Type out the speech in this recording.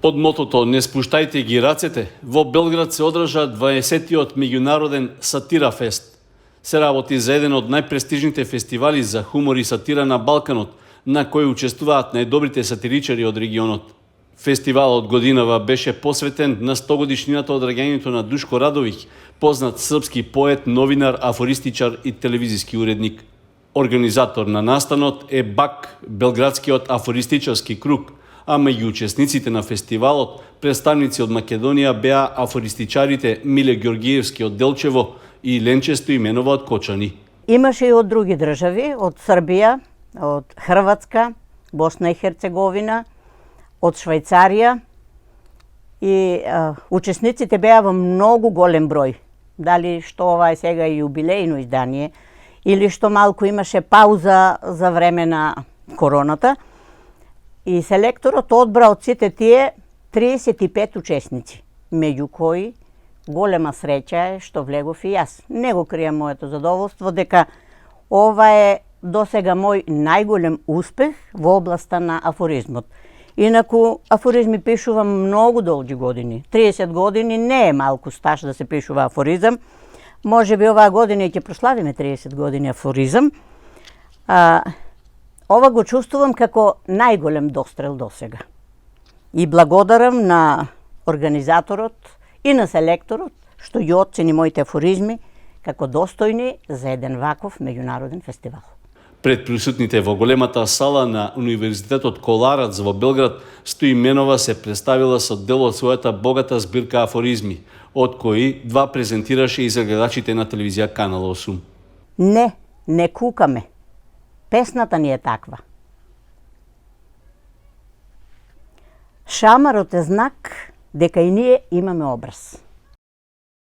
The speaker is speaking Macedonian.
Под мотото "Не спуштајте ги рацете", во Белград се одржа 20-тиот меѓународен Сатира фест. Се работи за еден од најпрестижните фестивали за хумор и сатира на Балканот, на кој учествуваат најдобрите сатиричари од регионот. Фестивалот годинава беше посветен на 100-годишнината од раѓањето на Душко Радовиќ, познат српски поет, новинар, афористичар и телевизиски уредник. Организатор на настанот е БАК, Белградскиот афористичарски круг, а меѓу учесниците на фестивалот представници од Македонија беа афористичарите Миле Ѓоргиевски од Делчево и Ленче Стоименова од Кочани. Имаше и од други држави, од Србија, од Хрватска, Босна и Херцеговина, од Швајцарија и учесниците беа во многу голем број. Дали што ова е сега и јубилејно издание или што малку имаше пауза за време на короната. И селекторот одбра од сите тие 35 учесници, меѓу кои голема среќа е што влегов и јас. Не го кријам моето задоволство дека ова е досега мој најголем успех во областа на афоризмот. Инаку афоризми пишувам многу долги години. 30 години не е малку стаж да се пишува афоризам. Може би оваа година ќе прославиме 30 години афоризам. Ова го чувствувам како најголем дострел досега. И благодарам на организаторот и на селекторот што ги оцени моите афоризми како достојни за еден ваков меѓународен фестивал. Пред присутните во големата сала на Универзитетот Коларац во Белград, Стоименова се представила со дел од својата богата збирка афоризми, од кои два презентираше и за гледачите на телевизија Канал 8. Не кукаме. Песната ни е таква. Шамарот е знак дека и ние имаме образ.